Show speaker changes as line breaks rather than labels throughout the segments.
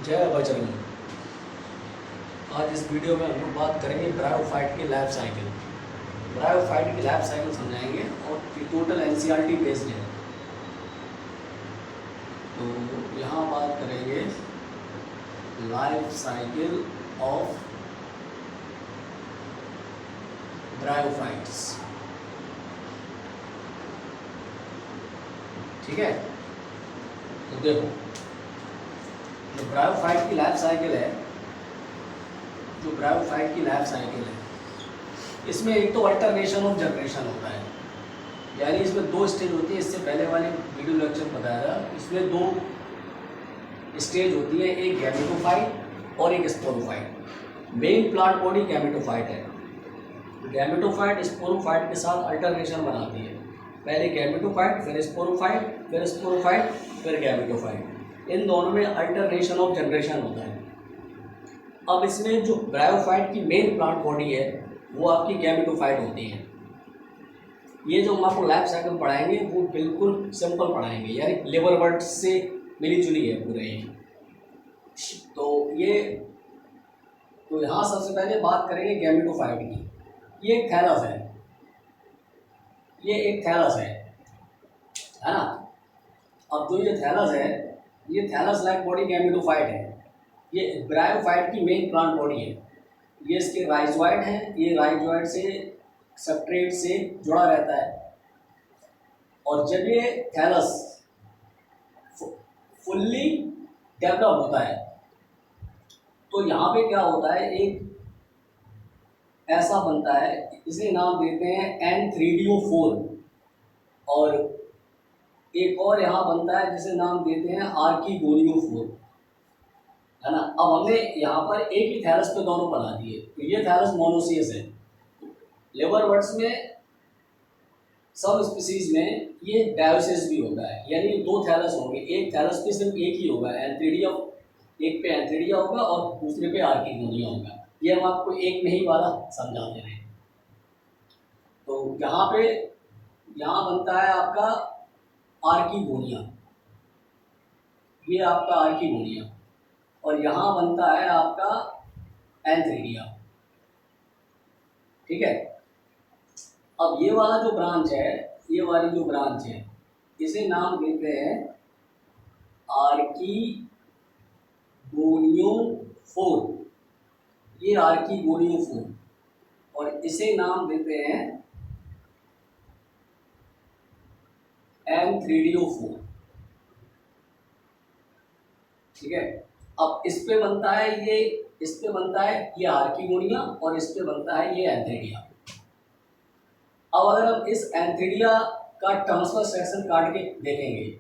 जय बजरंग। आज इस वीडियो में हम लोग बात करेंगे ब्रायोफाइट की लाइफ साइकिल। ब्रायोफाइट की लाइफ साइकिल समझाएंगे और टोटल एनसीईआरटी बेस्ड है। तो यहाँ बात करेंगे लाइफ साइकिल ऑफ ब्रायोफाइट्स। ठीक है, तो देखो जो ब्रायोफाइट की लाइफ साइकिल है, इसमें एक तो अल्टरनेशन ऑफ जनरेशन होता है, यानी इसमें दो स्टेज होती है। इससे पहले वाले वीडियो लेक्चर बताया था, इसमें दो स्टेज होती है, एक गैमेटोफाइट और एक sporophyte. Main plant body gametophyte है। गैमेटोफाइट स्पोरोफाइट के साथ अल्टरनेशन बनाती है। पहले गैमेटोफाइट, फिर स्पोरोफाइट, फिर स्पोरोफाइट, फिर गैमेटोफाइट। इन दोनों में अल्टरनेशन ऑफ जनरेशन होता है। अब इसमें जो ब्रायोफाइट की मेन प्लांट बॉडी है वो आपकी गैमेटोफाइट होती है। ये जो हम आपको लाइफ साइकिल पढ़ाएंगे वो बिल्कुल सिंपल पढ़ाएंगे, यानी लेबर वर्ड से मिली जुली है पूरे ये। तो यहाँ सबसे पहले बात करेंगे गैमेटोफाइट की। ये एक थैलस है, है ना। अब जो ये थैलस है, ये थैलस लाइक बॉडी गैमेटोफाइट है। ये ब्रायोफाइट की मेन प्लांट बॉडी है। ये इसके राइजोइड है, ये राइजोइड से सबस्ट्रेट से जुड़ा रहता है। और जब ये थैलस फुल्ली डेवलप होता है तो यहाँ पे क्या होता है, एक ऐसा बनता है, इसे नाम देते हैं N3DO4। और एक और यहाँ बनता है जिसे नाम देते हैं आर्कीगोनियो4, है ना। अब हमने यहाँ पर एक ही थैलस पे दोनों बना दिए, तो ये थैलस मोनोसियस है। लेबर वर्ड्स में सब स्पीसीज में ये डायोसिस भी होता है, यानी दो थैलस होंगे। एक थैलस पे सिर्फ एक ही होगा, एंथ्रीडिया, एक पे एंथ्रीडिया होगा और दूसरे पे आर्कीगोनिया होगा। ये हम आपको एक में ही वाला समझाते हैं। तो यहाँ बनता है आपका आर्कीगोनिया, ये आपका आर्कीगोनिया, और यहाँ बनता है आपका एंथ्रीडिया। ठीक है। अब ये वाला जो ब्रांच है, ये वाली जो ब्रांच है, इसे नाम देते हैं आर्कीगोनियो4। ये आर्कीगोनियो4, और इसे नाम देते हैं N3DO4। ठीक है। अब इस पे बनता है ये आर्कीगोनिया, और इस पे बनता है ये एंथ्रीडिया। अब अगर हम इस एंथ्रीडिया का ट्रांसफर सेक्शन काट के देखेंगे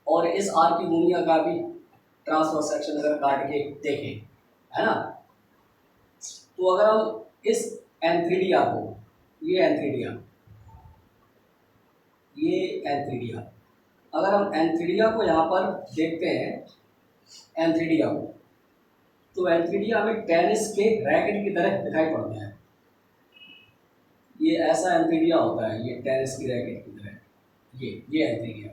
और इस आर्कीगोनिया का भी ट्रांसफर सेक्शन अगर काट के देखें, है ना, तो अगर हम इस एंथ्रीडिया को, ये एंथ्रीडिया, अगर हम एंथ्रीडिया को यहाँ पर देखते हैं, एंथ्रीडिया को, तो एंथ्रीडिया में टेनिस के रैकेट की तरह दिखाई पड़ता है। ये ऐसा एंथ्रीडिया होता है, ये टेनिस की रैकेट की तरह, ये एंथ्रीडिया।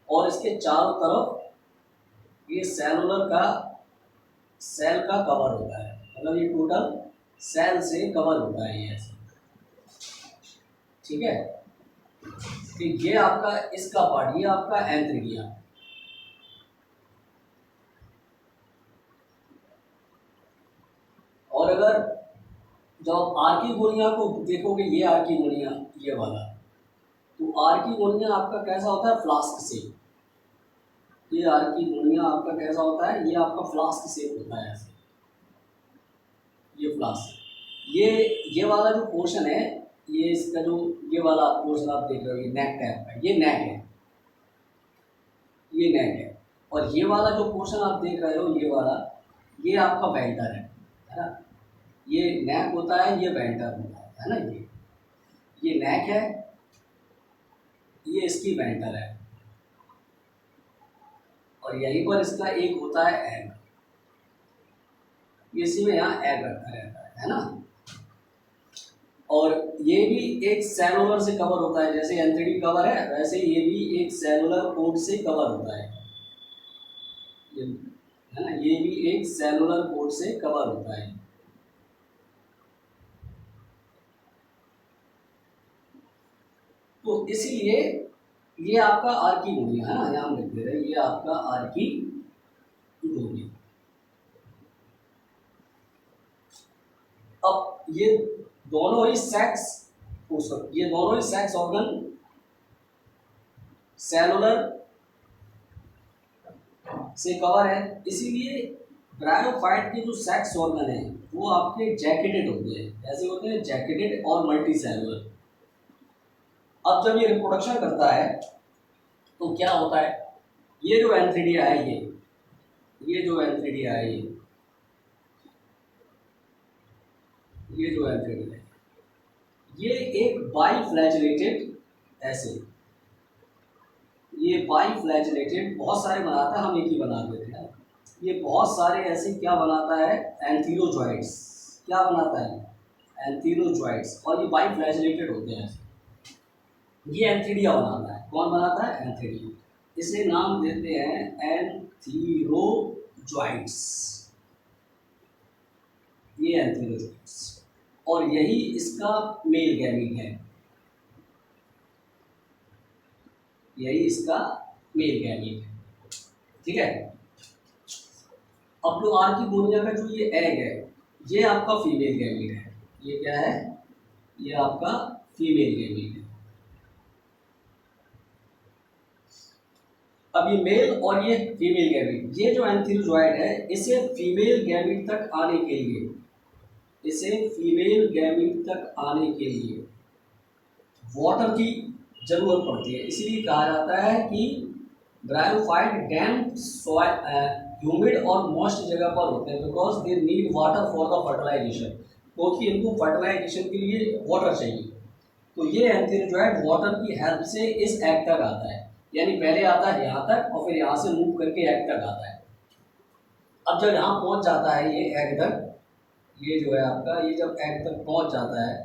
और इसके चारों तरफ ये सेल का कवर होता है, मतलब ये टोटल सेल से कवर होता है, ये ऐसा। ठीक है। तो ये आपका इसका पार्ट, ये आपका एंथ्रीडिया। और अगर जब आर्कीगोनिया को देखोगे, ये आर्कीगोनिया, ये वाला, तो आर्कीगोनिया आपका कैसा होता है, फ्लास्क शेप। ये आर्कीगोनिया आपका कैसा होता है, ये आपका फ्लास्क शेप होता है ऐसे, ये फ्लास्क। ये वाला जो पोर्शन है, ये इसका जो ये वाला पोर्शन आप देख रहे हो, ये नेक टाइप का, ये नेक है। और ये वाला जो पोर्शन आप देख रहे हो, ये वाला, ये आपका वेंटर है ना। ये नेक होता है, ये वेंटर होता है ना। ये नेक है, ये इसकी वेंटर है, और यहीं पर इसका एक होता है एग। इसी में यहाँ एग रखा रहता है ना। और ये भी एक सेलुलर से कवर होता है, जैसे एंथ्रीडी कवर है वैसे ये भी एक सेलुलर कोट से कवर होता है, है ना, ये भी एक सेलुलर कोट से कवर होता है। तो इसीलिए ये आपका आर्की गोनिया है ना, यहाँ लिख दे रहे हैं, ये आपका आर्की गोनिया। अब ये दोनों ही सेक्स, ये दोनों ही सेक्स ऑर्गन सेलुलर से कवर है, इसीलिए ब्रायोफाइट के जो सेक्स ऑर्गन है वो आपके जैकेटेड होते हैं। ऐसे होते हैं जैकेटेड और मल्टी सेलुलर। अब जब ये रिप्रोडक्शन करता है तो क्या होता है, ये जो एंथ्रीडिया है, ये जो एंथ्रीडिया है, ये जो एंथ्रीडिया है, ये एक बाइफ्लैजिलेटेड, ऐसे ये बाइफ्लैजिलेटेड बहुत सारे बनाता है, हम एक ही बना देते हैं। ये बहुत सारे ऐसे क्या बनाता है, एंथीरोजॉइड्स। क्या बनाता है, एंथीरोजॉइड्स, और ये बाइफ्लैजिलेटेड होते हैं। ये एंथीडिया बनाता है। कौन बनाता है, एंथीडिया। इसे नाम देते हैं एंथीरोजॉइड्स, ये एंथीरोजॉइड्स, और यही इसका मेल गैमीट है, यही इसका मेल गैमीट है। ठीक है। अब जो आर्किगोनिया का जो ये एग है, ये आपका फीमेल गैमीट है। ये क्या है, ये आपका फीमेल गैमीट है। अब ये मेल और ये फीमेल गैमीट, ये जो एंथीरोजॉइड है, इसे फीमेल गैमीट तक आने के लिए, इसे फीमेल गैमीट तक आने के लिए वाटर की जरूरत पड़ती है। इसीलिए कहा जाता है कि ब्रायोफाइट डैम्प ह्यूमिड और मॉइस्ट जगह पर होते हैं, because they need water for the fertilization, क्योंकि इनको फर्टिलाइजेशन के लिए वाटर चाहिए। तो ये एंथीरोजॉइड वाटर की हेल्प से इस एग तक आता है, यानी पहले आता है यहाँ तक और फिर यहाँ से मूव करके एग तक आता है। अब जब यहाँ पहुँच जाता है ये एग तक, ये जो है आपका, ये जब एग तक पहुँच जाता है,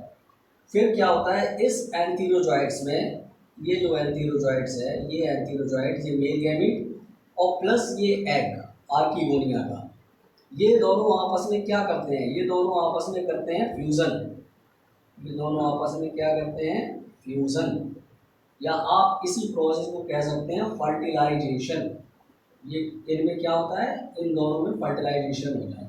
फिर क्या होता है, इस एंथीरोजॉइड्स में, ये जो एंथीरोजॉइड्स है, ये एंथीरोजॉइड्स, ये मेल गैमीट और प्लस ये एग आर्किगोनिया का, ये दोनों आपस में क्या करते हैं, ये दोनों आपस में करते हैं फ्यूज़न। ये दोनों आपस में क्या करते हैं, फ्यूज़न, या आप इसी प्रोसेस को कह सकते हैं फर्टिलाइजेशन। ये इनमें क्या होता है, इन दोनों में फर्टिलाइजेशन हो जाता है।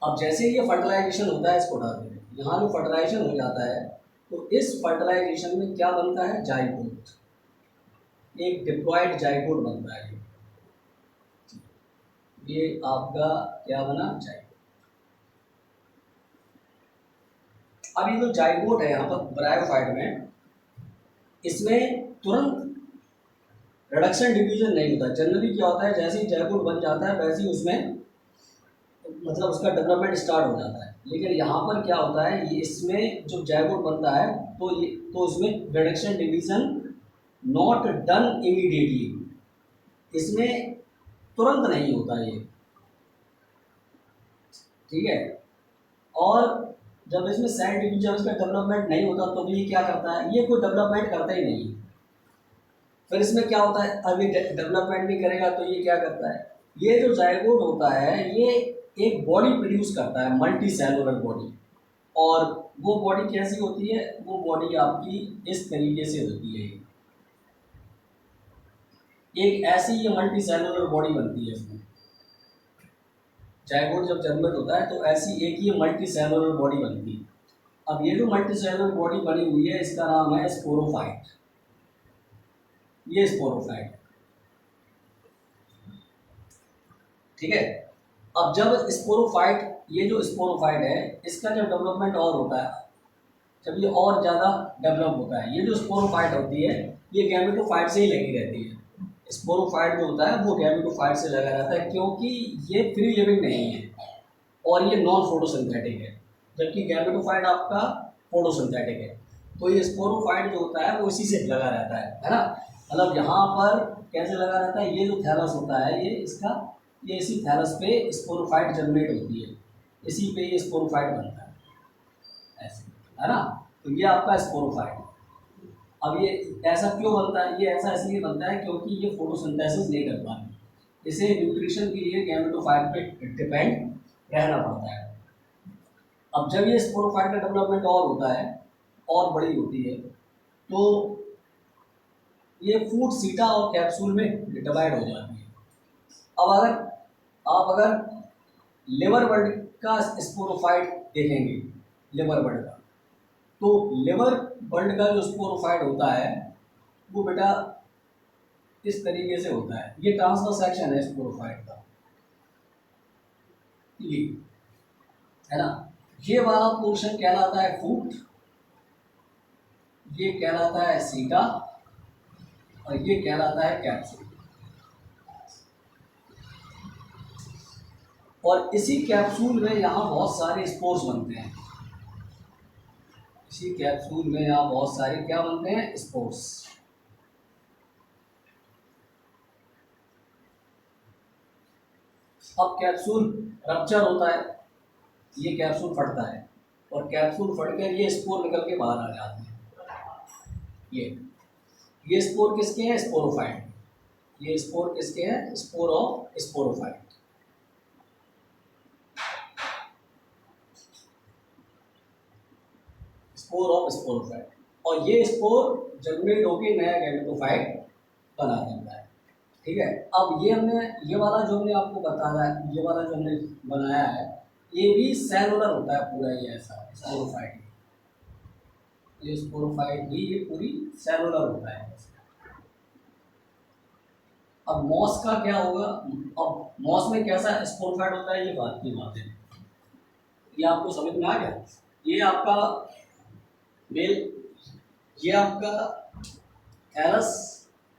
अब जैसे ये फर्टिलाइजेशन होता है, इसको डाल दें, यहाँ जो फर्टिलाइजेशन हो जाता है, तो इस फर्टिलाइजेशन में क्या बनता है, जाइगोट, एक डिप्लॉयड जाइगोट बनता है। ये आपका क्या बना, जाइगोट। अब ये जो जाइगोट है यहाँ पर ब्रायोफाइट में, इसमें तुरंत रिडक्शन डिवीजन नहीं होता। जनरली क्या होता है, जैसे ही जाइगोट बन जाता है वैसे ही उसमें मतलब उसका डेवलपमेंट स्टार्ट हो जाता है। लेकिन यहाँ पर क्या होता है, ये इसमें जो जाइगोट बनता है तो इसमें reduction division not done immediately, इसमें तुरंत नहीं होता ये। ठीक है। और जब इसमें सेल डिवीजन, इसका डेवलपमेंट नहीं होता तो भी ये क्या करता है, ये कोई डेवलपमेंट करता ही नहीं। फिर इसमें क्या होता है, अभी डेवलपमेंट नहीं करेगा तो ये क्या करता है, ये जो जाइगोट होता है ये एक बॉडी प्रोड्यूस करता है, मल्टी सेलुलर बॉडी। और वो बॉडी कैसी होती है, वो बॉडी आपकी इस तरीके से होती है, एक ऐसी ये मल्टी सेलुलर बॉडी बनती है इसमें। जाइगोट जब जनरेट होता है तो ऐसी एक ये मल्टी सेलुलर बॉडी बनती है। अब ये जो मल्टी सेलुलर बॉडी बनी हुई है, इसका नाम है स्पोरोफाइट। ये स्पोरोफाइट, ठीक है। अब जब स्पोरोफाइट, ये जो स्पोरोफाइट है, इसका जब डेवलपमेंट और होता है, जब ये और ज़्यादा डेवलप होता है, ये जो स्पोरोफाइट होती है ये गैमेटोफाइट से ही लगी रहती है। स्पोरोफाइट जो होता है वो गैमेटोफाइट से लगा रहता है, क्योंकि ये फ्री लिविंग नहीं है और ये नॉन फोटोसिंथेटिक है, जबकि गैमेटोफाइट आपका फोटोसिंथेटिक है। तो ये स्पोरोफाइट जो होता है वो इसी से लगा रहता है ना। मतलब यहाँ पर कैसे लगा रहता है, ये जो थैलस होता है, ये इसी थैलस पे स्पोरोफाइट जनरेट होती है, इसी पे ये स्पोरोफाइट बनता है, ऐसे, है ना। तो ये आपका स्पोरोफाइट। अब ये ऐसा क्यों बनता है, ये ऐसा इसलिए बनता है क्योंकि ये फोटोसिंथेसिस नहीं कर पाते। इसे न्यूट्रिशन के लिए गैमेटोफाइट पे डिपेंड रहना पड़ता है। अब जब ये स्पोरोफाइट का डेवलपमेंट और होता है और बड़ी होती है तो ये फूड सीटा और कैप्सूल में डिवाइड हो जाती है। अब अगर लिवर बर्ड का स्पोरोफाइट देखेंगे, लिवर बर्ड का, तो लिवर बर्ड का जो स्पोरोफाइट होता है वो बेटा इस तरीके से होता है। ये ट्रांसवर्स सेक्शन है स्पोरोफाइट का, ये है ना। ये वाला पोर्शन कहलाता है फूट, ये कहलाता है सीटा और ये कहलाता है कैप्सूल। और इसी कैप्सूल में यहाँ बहुत सारे स्पोर्स बनते हैं। इसी कैप्सूल में यहाँ बहुत सारे क्या बनते हैं, स्पोर्स। अब कैप्सूल रप्चर होता है, ये कैप्सूल फटता है और कैप्सूल फटकर ये स्पोर निकल के बाहर आ जाते हैं। ये स्पोर किसके हैं, स्पोरोफाइट। ये स्पोर किसके हैं, spore of sporophyte. Spore of sporophyte. और ये स्पोर जनरेट होकर नया गैमेटोफाइट बना देता है। ठीक है। अब ये वाला जो हमने आपको बताया है, ये वाला जो हमने बनाया है, ये भी सेलुलर होता है पूरा, ये ऐसा स्पोरोफाइट। ये स्पोरोफाइट भी ये पूरी सेलुलर होता है। अब मॉस का क्या होगा, अब मॉस में कैसा स्पोरोफाइट होता है, ये बात की बात है। ये आपको समझ में आ गया। ये आपका मेल, ये आपका एरस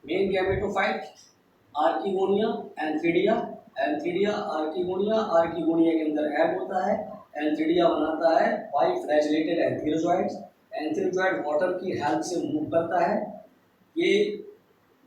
main gametophyte, archegonia, antheridia, archegonia के अंदर एग होता है, एंथीडिया बनाता है 5 फ्लैजिलेटेड एंथीरोजॉइड्स। एंथीरोजॉइड वाटर की हेल्प से मूव करता है। ये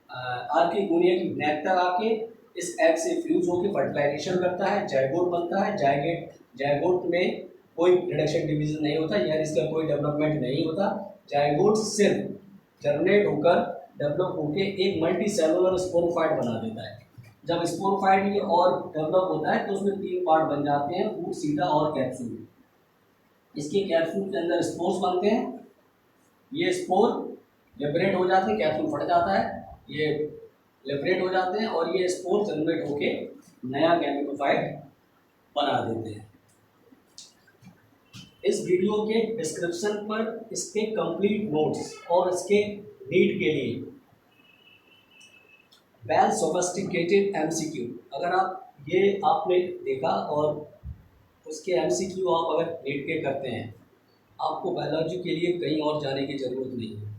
आर्किगोनिया की नेक्टर आके इस एग से फ्यूज होकर फर्टिलाइजेशन करता है, जाइगोट बनता है। जाइगोट में कोई रिडक्शन डिवीजन नहीं होता, यानी इसका कोई डेवलपमेंट नहीं होता। जाइगोट सिर्फ जर्मिनेट होकर डेवलप होकर एक मल्टी सेलुलर स्पोरोफाइट बना देता है। जब स्पोरोफाइट ये और डेवलप होता है तो उसमें 3 पार्ट बन जाते हैं, फूट, सीटा और कैप्सूल। इसके कैप्सूल के अंदर स्पोर्स बनते हैं, ये स्पोर लिबरेट हो जाते हैं, कैप्सूल फट जाता है, ये लिबरेट हो जाते हैं और ये स्पोर जनरेट होके नया गैमेटोफाइट बना देते हैं। इस वीडियो के डिस्क्रिप्शन पर इसके कंप्लीट नोट्स और इसके नीड के लिए वेल सोफिस्टिकेटेड एमसीक्यू, अगर आप ये आपने देखा और उसके एमसीक्यू आप अगर नीट के करते हैं, आपको बायोलॉजी के लिए कहीं और जाने की ज़रूरत नहीं है।